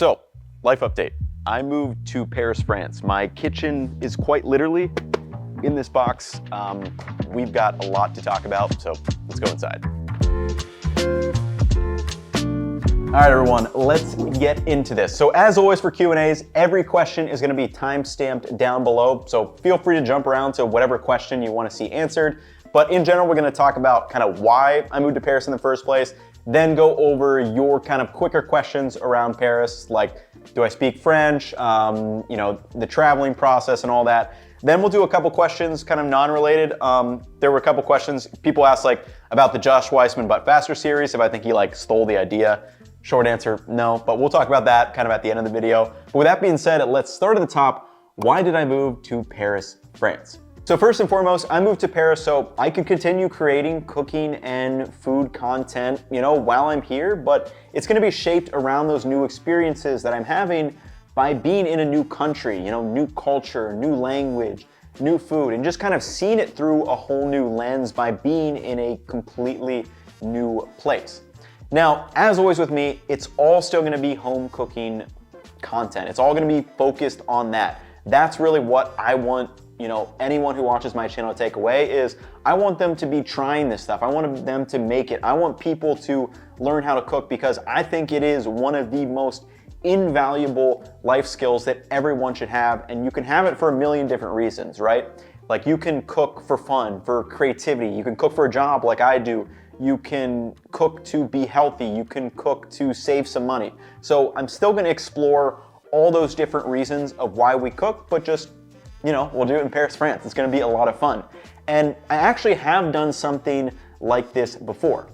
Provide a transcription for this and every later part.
So, life update. I moved to Paris, France. My kitchen is quite literally in this box. We've got a lot to talk about, so let's go inside. All right, everyone, let's get into this. So as always for Q&As, every question is gonna be time-stamped down below, so feel free to jump around to whatever question you wanna see answered. But in general, we're gonna talk about kind of why I moved to Paris in the first place, then go over your kind of quicker questions around Paris, like do I speak French, you know, the traveling process and all that. Then we'll do a couple questions, kind of non-related. There were a couple questions people asked like about the Josh Weissman But Faster series, if I think he like stole the idea. Short answer, no, but we'll talk about that kind of at the end of the video. But with that being said, let's start at the top. Why did I move to Paris, France? So first and foremost, I moved to Paris so I could continue creating cooking and food content, you know, while I'm here, but it's gonna be shaped around those new experiences that I'm having by being in a new country, you know, new culture, new language, new food, and just kind of seeing it through a whole new lens by being in a completely new place. Now, as always with me, it's all still gonna be home cooking content. It's all gonna be focused on that. That's really what I want, you know, anyone who watches my channel to take away is I want them to be trying this stuff. I want them to make it. I want people to learn how to cook because I think it is one of the most invaluable life skills that everyone should have, and you can have it for a million different reasons, right? Like you can cook for fun, for creativity, you can cook for a job like I do, you can cook to be healthy, you can cook to save some money. So I'm still gonna explore all those different reasons of why we cook, but just, you know, we'll do it in Paris, France. It's gonna be a lot of fun. And I actually have done something like this before.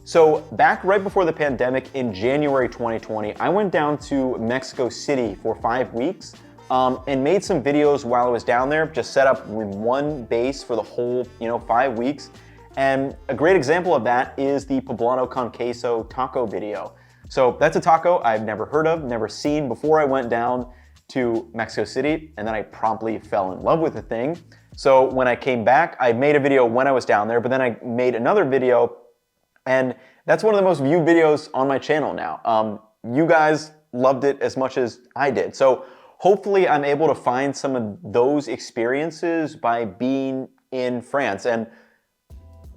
So back right before the pandemic in January 2020, I went down to Mexico City for 5 weeks and made some videos while I was down there, just set up with one base for the whole, 5 weeks. And a great example of that is the poblano con queso taco video. So that's a taco I've never heard of, never seen before I went down to Mexico City, and then I promptly fell in love with the thing. So when I came back, I made a video when I was down there, but then I made another video, and that's one of the most viewed videos on my channel now. You guys loved it as much as I did. So hopefully I'm able to find some of those experiences by being in France. And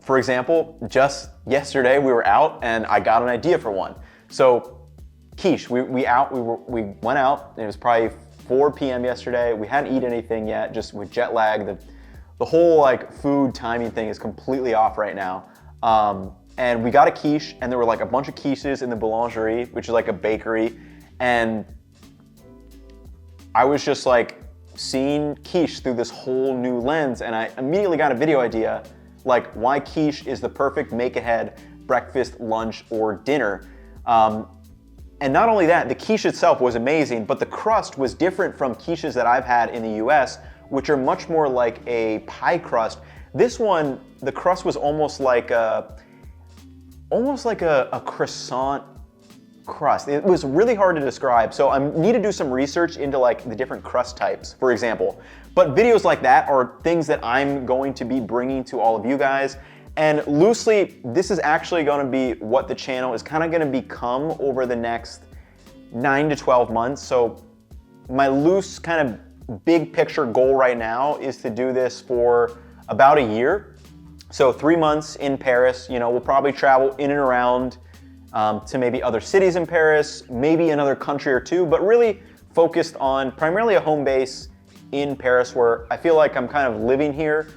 for example, just yesterday we were out and I got an idea for one. So quiche, we went out, and it was probably 4 p.m. yesterday. We hadn't eaten anything yet, just with jet lag. The whole like food timing thing is completely off right now. And we got a quiche, and there were like a bunch of quiches in the boulangerie, which is like a bakery. And I was just like seeing quiche through this whole new lens, and I immediately got a video idea, like why quiche is the perfect make-ahead breakfast, lunch, or dinner. And not only that, the quiche itself was amazing, but the crust was different from quiches that I've had in the US, which are much more like a pie crust. This one, the crust was almost like a croissant crust. It was really hard to describe, so I need to do some research into like the different crust types, for example. But videos like that are things that I'm going to be bringing to all of you guys. And loosely, this is actually gonna be what the channel is kind of gonna become over the next 9 to 12 months. So my loose kind of big picture goal right now is to do this for about a year. So 3 months in Paris, we'll probably travel in and around to maybe other cities in Paris, maybe another country or two, but really focused on primarily a home base in Paris where I feel like I'm kind of living here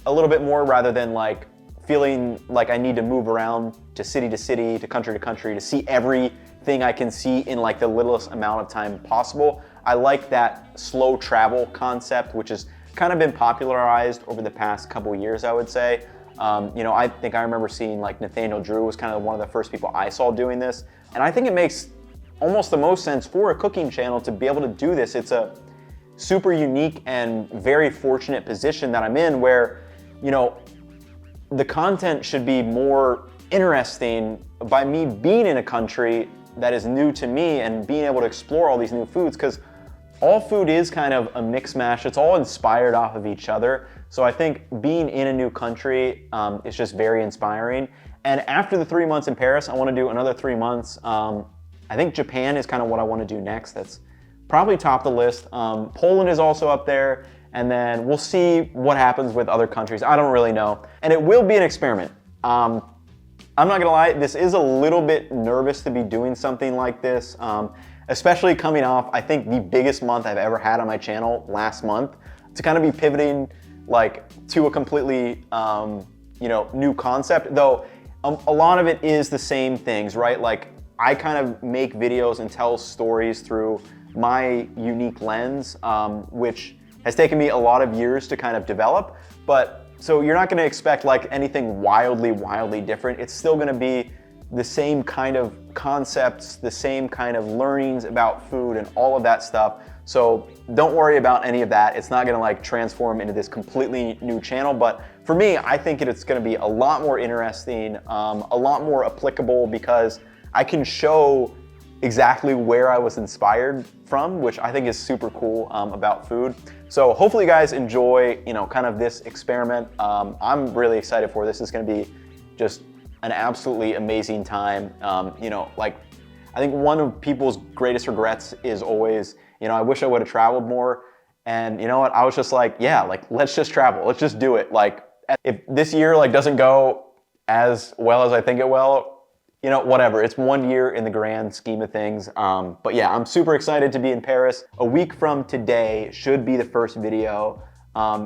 a little bit more rather than like feeling like I need to move around to city, to country to see everything I can see in like the littlest amount of time possible. I like that slow travel concept, which has kind of been popularized over the past couple years, I would say. I think I remember seeing like Nathaniel Drew was kind of one of the first people I saw doing this. And I think it makes almost the most sense for a cooking channel to be able to do this. It's a super unique and very fortunate position that I'm in where, the content should be more interesting by me being in a country that is new to me and being able to explore all these new foods, because all food is kind of a mix mash. It's all inspired off of each other. So I think being in a new country is just very inspiring. And after the 3 months in Paris, I want to do another 3 months I think Japan is kind of what I want to do next. That's probably top of the list. Poland is also up there, and then we'll see what happens with other countries. I don't really know. And it will be an experiment. I'm not gonna lie, this is a little bit nervous to be doing something like this, especially coming off, I think, the biggest month I've ever had on my channel last month. To kind of be pivoting like to a completely new concept, though a lot of it is the same things, right? Like I kind of make videos and tell stories through my unique lens, which has taken me a lot of years to kind of develop. But so you're not gonna expect like anything wildly different. It's still gonna be the same kind of concepts, the same kind of learnings about food and all of that stuff. So don't worry about any of that. It's not gonna like transform into this completely new channel, but for me, I think it's gonna be a lot more interesting, a lot more applicable, because I can show exactly where I was inspired from, which I think is super cool about food. So hopefully you guys enjoy, kind of this experiment. I'm really excited for this. It's gonna be just an absolutely amazing time. Like I think one of people's greatest regrets is always, I wish I would have traveled more. And you know what? I was just like, yeah, like let's just travel. Let's just do it. Like if this year like doesn't go as well as I think it will, whatever. It's 1 year in the grand scheme of things. But yeah, I'm super excited to be in Paris. A week from today should be the first video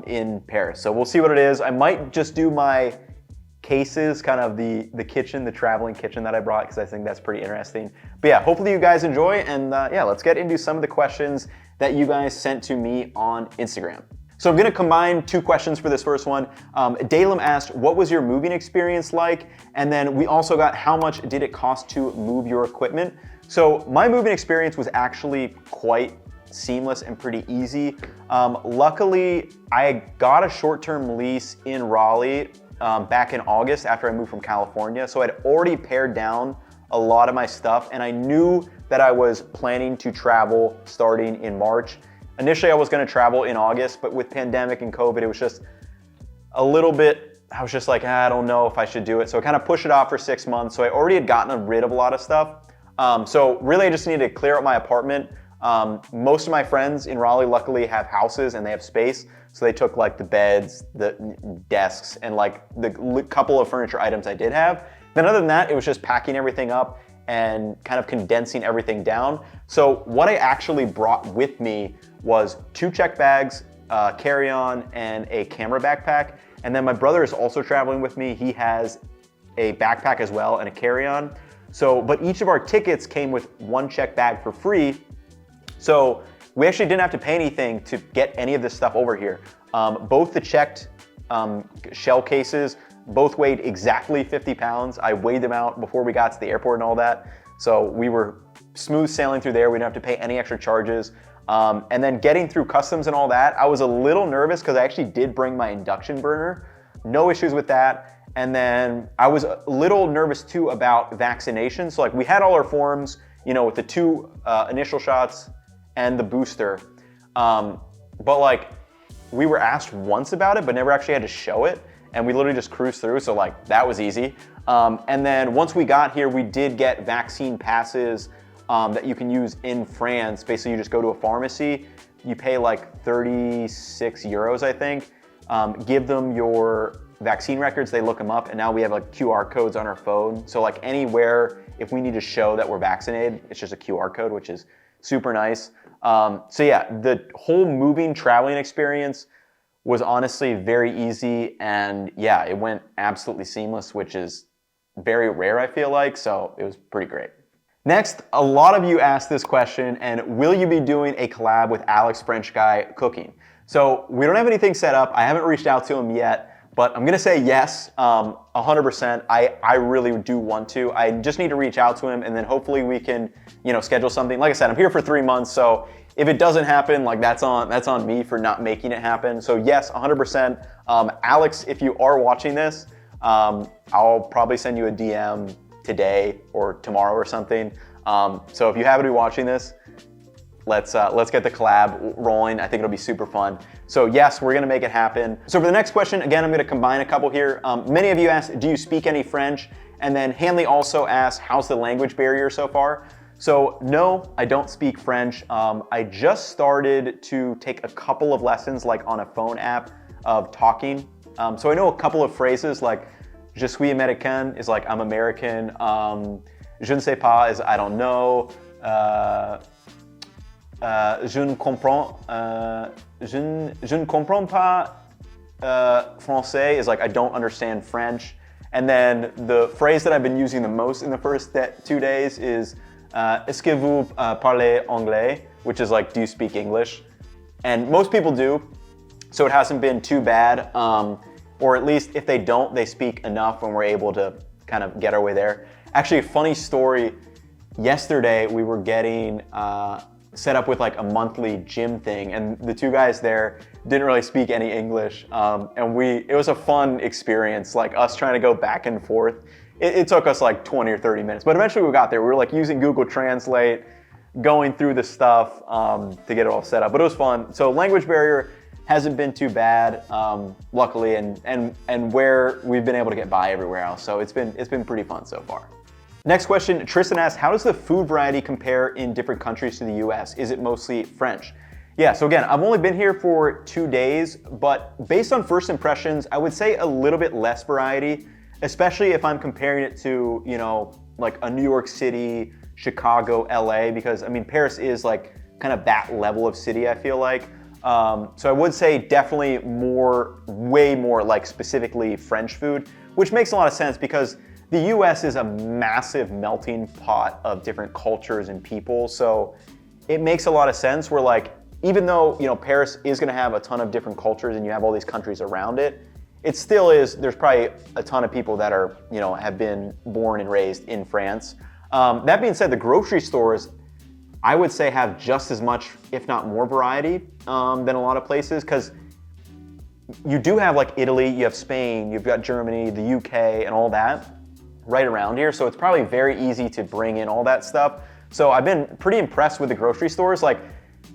in Paris. So we'll see what it is. I might just do my cases, kind of the kitchen, the traveling kitchen that I brought, because I think that's pretty interesting. But yeah, hopefully you guys enjoy, and yeah, let's get into some of the questions that you guys sent to me on Instagram. So I'm gonna combine two questions for this first one. Dalem asked, what was your moving experience like? And then we also got, how much did it cost to move your equipment? So my moving experience was actually quite seamless and pretty easy. Luckily, I got a short-term lease in Raleigh back in August after I moved from California. So I'd already pared down a lot of my stuff, and I knew that I was planning to travel starting in March. Initially, I was gonna travel in August, but with pandemic and COVID, it was just a little bit, I was just like, I don't know if I should do it. So I kind of pushed it off for 6 months. So I already had gotten rid of a lot of stuff. So really, I just needed to clear out my apartment. Most of my friends in Raleigh luckily have houses and they have space. So they took like the beds, the desks, and like the couple of furniture items I did have. Then other than that, it was just packing everything up and kind of condensing everything down. So what I actually brought with me was 2 check bags, carry-on, and a camera backpack. And then my brother is also traveling with me. He has a backpack as well and a carry-on. So, but each of our tickets came with 1 check bag for free. So we actually didn't have to pay anything to get any of this stuff over here. Both the checked shell cases both weighed exactly 50 pounds. I weighed them out before we got to the airport and all that. So we were smooth sailing through there. We didn't have to pay any extra charges. And then getting through customs and all that, I was a little nervous because I actually did bring my induction burner. No issues with that. And then I was a little nervous too about vaccinations. So like we had all our forms, with the 2 initial shots and the booster. But like we were asked once about it, but never actually had to show it. And we literally just cruised through. So like that was easy. And then once we got here, we did get vaccine passes that you can use in France. Basically, you just go to a pharmacy, you pay like 36 euros, I think. Give them your vaccine records, they look them up, and now we have like QR codes on our phone. So like anywhere, if we need to show that we're vaccinated, it's just a QR code, which is super nice. So yeah, the whole moving, traveling experience was honestly very easy, and yeah, it went absolutely seamless, which is very rare, I feel like, so it was pretty great. Next, a lot of you asked this question, and will you be doing a collab with Alex French Guy Cooking? So we don't have anything set up. I haven't reached out to him yet, but I'm gonna say yes, 100%. I really do want to. I just need to reach out to him, and then hopefully we can, schedule something. Like I said, I'm here for 3 months, so if it doesn't happen, like that's on me for not making it happen. So yes, 100%. Alex, if you are watching this, I'll probably send you a DM today or tomorrow or something. So if you happen to be watching this, let's get the collab rolling. I think it'll be super fun. So yes, we're gonna make it happen. So for the next question, again, I'm gonna combine a couple here. Many of you asked, do you speak any French? And then Hanley also asked, how's the language barrier so far? So no, I don't speak French. I just started to take a couple of lessons like on a phone app of talking. So I know a couple of phrases like je suis américain is like I'm American. Je ne sais pas is I don't know. Je ne comprends pas français is like I don't understand French. And then the phrase that I've been using the most in the first 2 days is est-ce que vous parlez anglais? Which is like, do you speak English? And most people do, so it hasn't been too bad. Or at least if they don't, they speak enough and we're able to kind of get our way there. Actually, a funny story, yesterday we were getting set up with like a monthly gym thing, and the two guys there didn't really speak any English, and it was a fun experience, like us trying to go back and forth. It took us like 20 or 30 minutes, but eventually we got there. We were like using Google Translate, going through the stuff to get it all set up, but it was fun. So language barrier hasn't been too bad, luckily, and where we've been able to get by everywhere else. So it's been pretty fun so far. Next question, Tristan asks, how does the food variety compare in different countries to the US? Is it mostly French? Yeah, so again, I've only been here for 2 days, but based on first impressions, I would say a little bit less variety, especially if I'm comparing it to, you know, like a New York City, Chicago, LA, because I mean, Paris is like kind of that level of city, I feel like. So I would say definitely way more like specifically French food, which makes a lot of sense because the US is a massive melting pot of different cultures and people. So it makes a lot of sense where like, even though, you know, Paris is gonna have a ton of different cultures and you have all these countries around it, it still is, there's probably a ton of people that are, you know, have been born and raised in France. That being said, the grocery stores, I would say have just as much, if not more variety than a lot of places, because you do have like Italy, you have Spain, you've got Germany, the UK, and all that right around here. So it's probably very easy to bring in all that stuff. So I've been pretty impressed with the grocery stores. Like,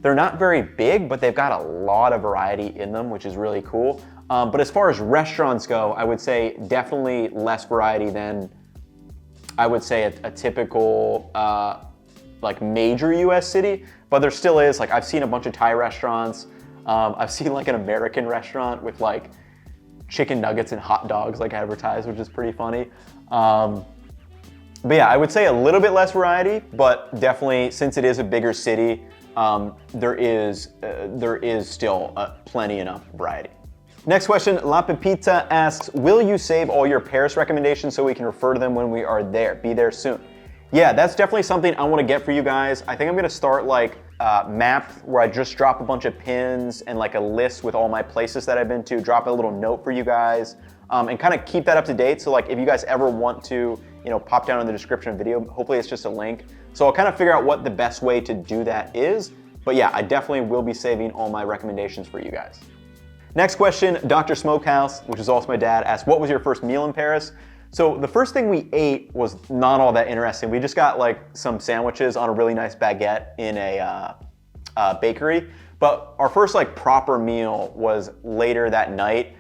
they're not very big, but they've got a lot of variety in them, which is really cool. But as far as restaurants go, I would say definitely less variety than I would say a typical like major US city, but there still is. Like, I've seen a bunch of Thai restaurants. I've seen like an American restaurant with like chicken nuggets and hot dogs like advertised, which is pretty funny. But yeah, I would say a little bit less variety, but definitely since it is a bigger city, there is still plenty enough variety. Next question, La Pepita asks, will you save all your Paris recommendations so we can refer to them when we are there? Be there soon. Yeah, that's definitely something I want to get for you guys. I think I'm gonna start like map where I just drop a bunch of pins and like a list with all my places that I've been to, drop a little note for you guys, and kind of keep that up to date. So like if you guys ever want to, you know, pop down in the description of the video, hopefully it's just a link. So I'll kind of figure out what the best way to do that is. But yeah, I definitely will be saving all my recommendations for you guys. Next question, Dr. Smokehouse, which is also my dad, asks, what was your first meal in Paris? So the first thing we ate was not all that interesting. We just got like some sandwiches on a really nice baguette in a bakery. But our first like proper meal was later that night.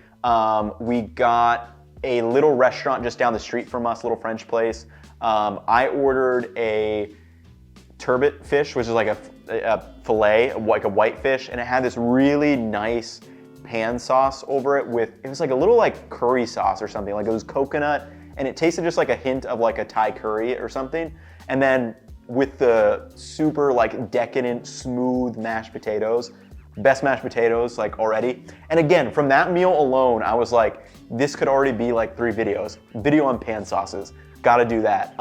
We got a little restaurant just down the street from us, little French place. I ordered a turbot fish, which is like a fillet, like a white fish, and it had this really nice pan sauce over it it was like a little like curry sauce or something, like it was coconut, and it tasted just like a hint of like a Thai curry or something. And then with the super like decadent, smooth mashed potatoes, best mashed potatoes like already. And again, from that meal alone, I was like, this could already be like 3 videos. Video on pan sauces, gotta do that.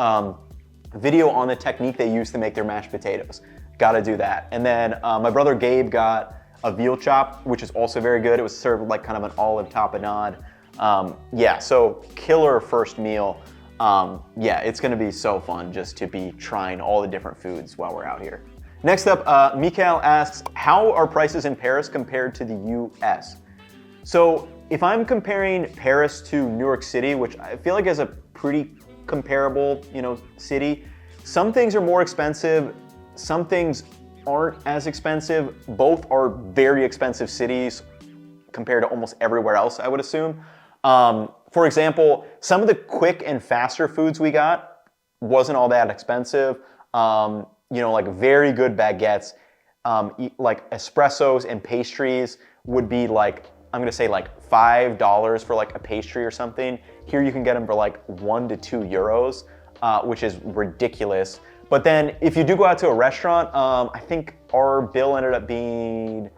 Video on the technique they use to make their mashed potatoes, gotta do that. And then my brother Gabe got a veal chop, which is also very good. It was served with like kind of an olive tapenade. Yeah, so killer first meal. Yeah, it's gonna be so fun just to be trying all the different foods while we're out here. Next up, Mikael asks, how are prices in Paris compared to the US? So if I'm comparing Paris to New York City, which I feel like is a pretty comparable, you know, city, some things are more expensive, some things aren't as expensive. Both are very expensive cities compared to almost everywhere else, I would assume. For example, some of the quick and faster foods we got wasn't all that expensive. you know, like very good baguettes, like espressos and pastries would be like, I'm gonna say like $5 for like a pastry or something. Here you can get them for like 1 to 2 euros, which is ridiculous. But then if you do go out to a restaurant, I think our bill ended up being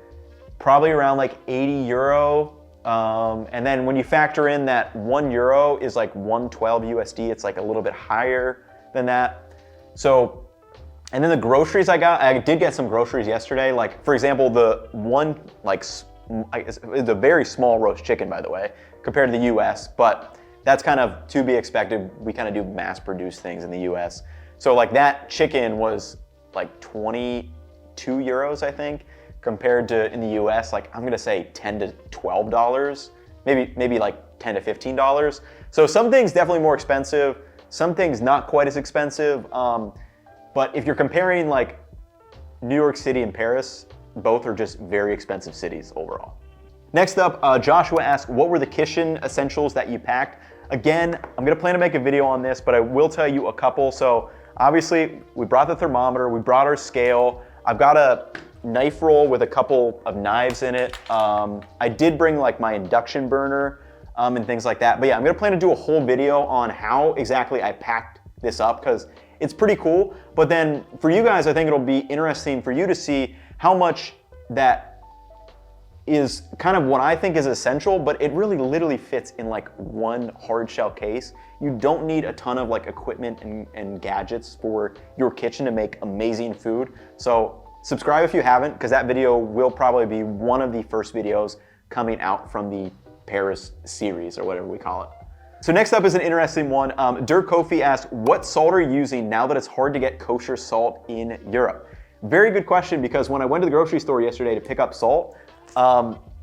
probably around like 80 euro. And then when you factor in that 1 euro is like 112 USD, it's like a little bit higher than that. So, and then the groceries I did get some groceries yesterday. Like for example, the one, like it's a very small roast chicken, by the way, compared to the US, but that's kind of to be expected. We kind of do mass produce things in the US. So like that chicken was like 22 euros, I think, compared to in the US, like I'm gonna say $10 to $12, maybe like $10 to $15. So some things definitely more expensive, some things not quite as expensive. But if you're comparing like New York City and Paris, both are just very expensive cities overall. Next up, Joshua asked, what were the kitchen essentials that you packed? Again, I'm gonna plan to make a video on this, but I will tell you a couple. So obviously we brought the thermometer, we brought our scale. I've got a knife roll with a couple of knives in it. I did bring like my induction burner and things like that. But yeah, I'm gonna plan to do a whole video on how exactly I packed this up because it's pretty cool. But then for you guys, I think it'll be interesting for you to see how much that is kind of what I think is essential, but it really literally fits in like one hard shell case. You don't need a ton of like equipment and gadgets for your kitchen to make amazing food. So subscribe if you haven't, because that video will probably be one of the first videos coming out from the Paris series or whatever we call it. So next up is an interesting one. Dirk Kofi asked, what salt are you using now that it's hard to get kosher salt in Europe? Very good question, because when I went to the grocery store yesterday to pick up salt,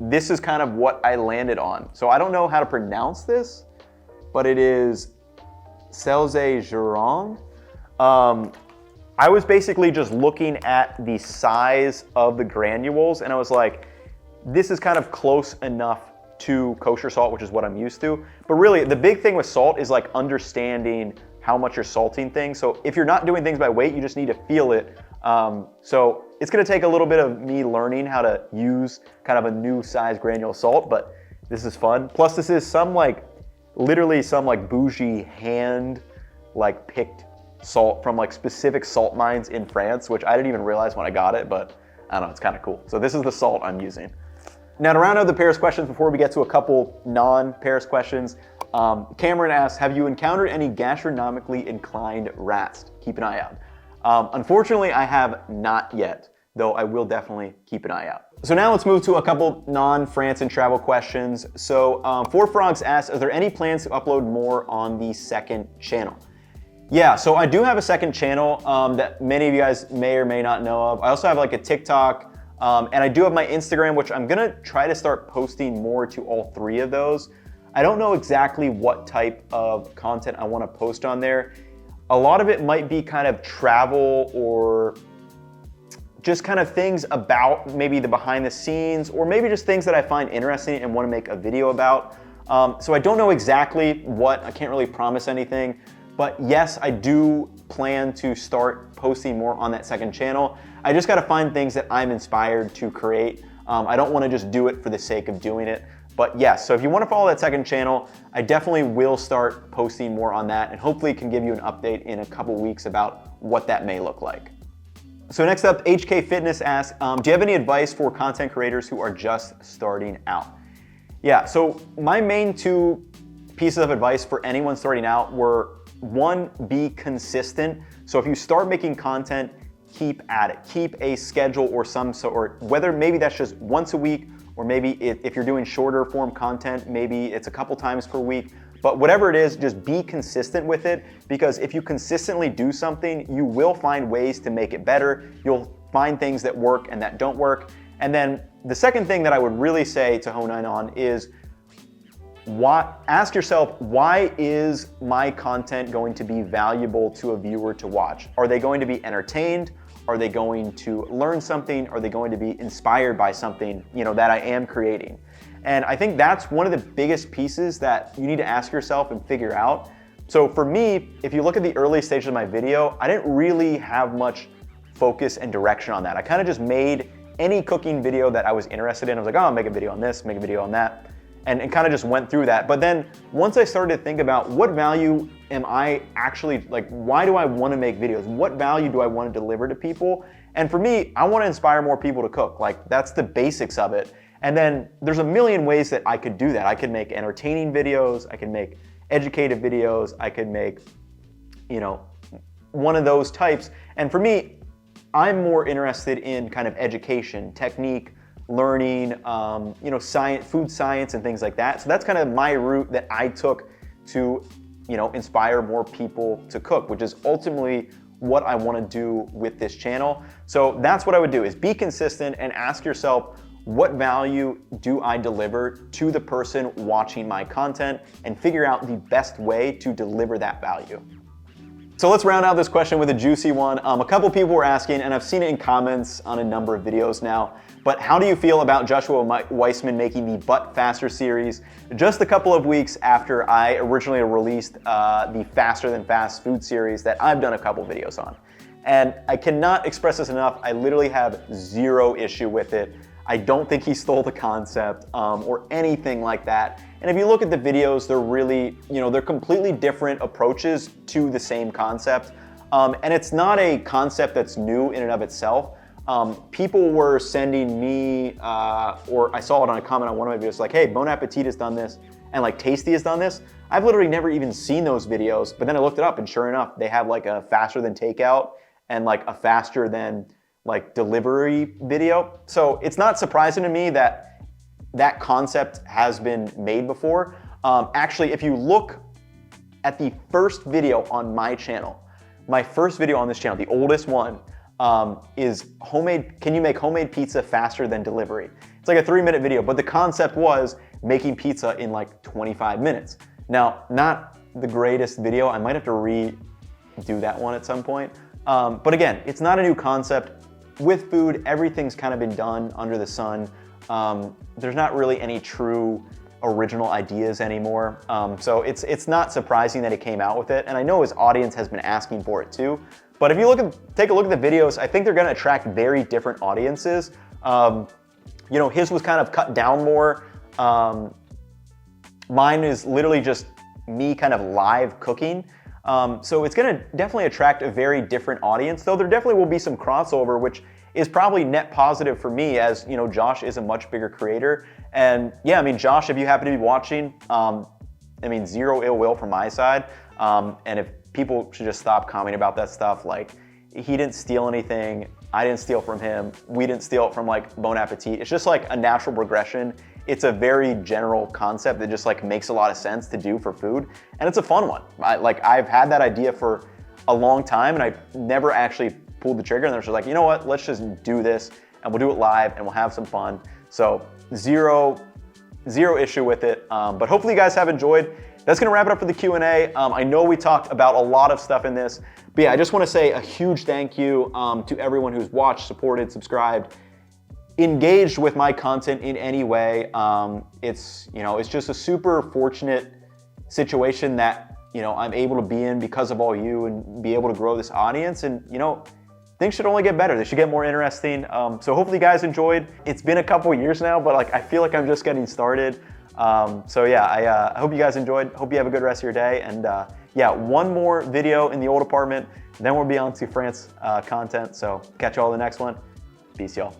this is kind of what I landed on. So I don't know how to pronounce this, but it is Selze Giron. I was basically just looking at the size of the granules and I was like, this is kind of close enough to kosher salt, which is what I'm used to. But really the big thing with salt is like understanding how much you're salting things. So if you're not doing things by weight, you just need to feel it. So it's gonna take a little bit of me learning how to use kind of a new size granule salt, but this is fun. Plus this is some like, literally some like bougie hand like picked salt from like specific salt mines in France, which I didn't even realize when I got it, but I don't know, it's kind of cool. So this is the salt I'm using. Now to round out the Paris questions before we get to a couple non-Paris questions, Cameron asks, have you encountered any gastronomically inclined rats? Keep an eye out. Unfortunately, I have not yet, though I will definitely keep an eye out. So now let's move to a couple non-France and travel questions. So Four Frogs asks, are there any plans to upload more on the second channel? Yeah, so I do have a second channel that many of you guys may or may not know of. I also have like a TikTok, and I do have my Instagram, which I'm gonna try to start posting more to all three of those. I don't know exactly what type of content I wanna post on there. A lot of it might be kind of travel or just kind of things about maybe the behind the scenes, or maybe just things that I find interesting and want to make a video about. So I don't know exactly what, I can't really promise anything, but yes, I do plan to start posting more on that second channel. I just got to find things that I'm inspired to create. I don't want to just do it for the sake of doing it. But yes, so if you want to follow that second channel, I definitely will start posting more on that and hopefully can give you an update in a couple weeks about what that may look like. So next up, HK Fitness asks, do you have any advice for content creators who are just starting out? Yeah, so my main two pieces of advice for anyone starting out were, one, be consistent. So if you start making content, keep at it. Keep a schedule or some sort, whether maybe that's just once a week, or maybe if you're doing shorter form content, maybe it's a couple times per week. But whatever it is, just be consistent with it, because if you consistently do something, you will find ways to make it better. You'll find things that work and that don't work. And then the second thing that I would really say to hone in on is, ask yourself, why is my content going to be valuable to a viewer to watch? Are they going to be entertained? Are they going to learn something? Are they going to be inspired by something, that I am creating? And I think that's one of the biggest pieces that you need to ask yourself and figure out, So for me, if you look at the early stages of my video, I didn't really have much focus and direction on that. I kind of just made any cooking video that I was interested in. I was like, oh, I'll make a video on this, make a video on that, and kind of just went through that. But then once I started to think about what value am I actually, like, why do I want to make videos? What value do I want to deliver to people? And for me, I want to inspire more people to cook. Like, that's the basics of it. And then there's a million ways that I could do that. I could make entertaining videos, I could make educative videos, I could make, you know, one of those types. And for me, I'm more interested in kind of education, technique, learning, you know, science, food science and things like that. So that's kind of my route that I took to, you know, inspire more people to cook, which is ultimately what I want to do with this channel. So that's what I would do, is be consistent and ask yourself, what value do I deliver to the person watching my content, and figure out the best way to deliver that value. So let's round out this question with a juicy one. A couple people were asking, and I've seen it in comments on a number of videos now, but how do you feel about Joshua Weissman making the But Faster series just a couple of weeks after I originally released the Faster Than Fast food series that I've done a couple videos on? And I cannot express this enough, I literally have zero issue with it. I don't think he stole the concept or anything like that. And if you look at the videos, they're really, you know, they're completely different approaches to the same concept. And it's not a concept that's new in and of itself. People were sending me, or I saw it on a comment on one of my videos, like, hey, Bon Appetit has done this, and like Tasty has done this. I've literally never even seen those videos, but then I looked it up, and sure enough, they have like a faster than takeout and like a faster than like delivery video. So it's not surprising to me that that concept has been made before. Actually, if you look at the first video on my channel, my first video on this channel, the oldest one, is can you make homemade pizza faster than delivery? It's like a 3-minute video, but the concept was making pizza in like 25 minutes. Now, not the greatest video. I might have to redo that one at some point. But again, it's not a new concept. With food, everything's kind of been done under the sun. There's not really any true original ideas anymore. So it's not surprising that he came out with it. And I know his audience has been asking for it too. But if you take a look at the videos, I think they're gonna attract very different audiences. You know, his was kind of cut down more. Mine is literally just me kind of live cooking. So it's gonna definitely attract a very different audience, though there definitely will be some crossover, which is probably net positive for me, as you know, Josh is a much bigger creator. And yeah, I mean, Josh, if you happen to be watching, I mean, zero ill will from my side. And if people should just stop commenting about that stuff, like, he didn't steal anything, I didn't steal from him, we didn't steal it from like Bon Appetit. It's just like a natural progression. It's a very general concept that just like makes a lot of sense to do for food, and it's a fun one. I've had that idea for a long time, and I never actually pulled the trigger, and they're just like, you know what, let's just do this, and we'll do it live, and we'll have some fun. So zero issue with it, but hopefully you guys have enjoyed. That's gonna wrap it up for the Q&A. I know we talked about a lot of stuff in this, but yeah, I just wanna say a huge thank you to everyone who's watched, supported, subscribed, engaged with my content in any way. It's just a super fortunate situation that, you know, I'm able to be in because of all you, and be able to grow this audience. And you know, things should only get better. They should get more interesting. So hopefully you guys enjoyed. It's been a couple years now, but like, I feel like I'm just getting started. So yeah, I hope you guys enjoyed. Hope you have a good rest of your day. And yeah, one more video in the old apartment, then we'll be on to France content. So catch you all in the next one. Peace, y'all.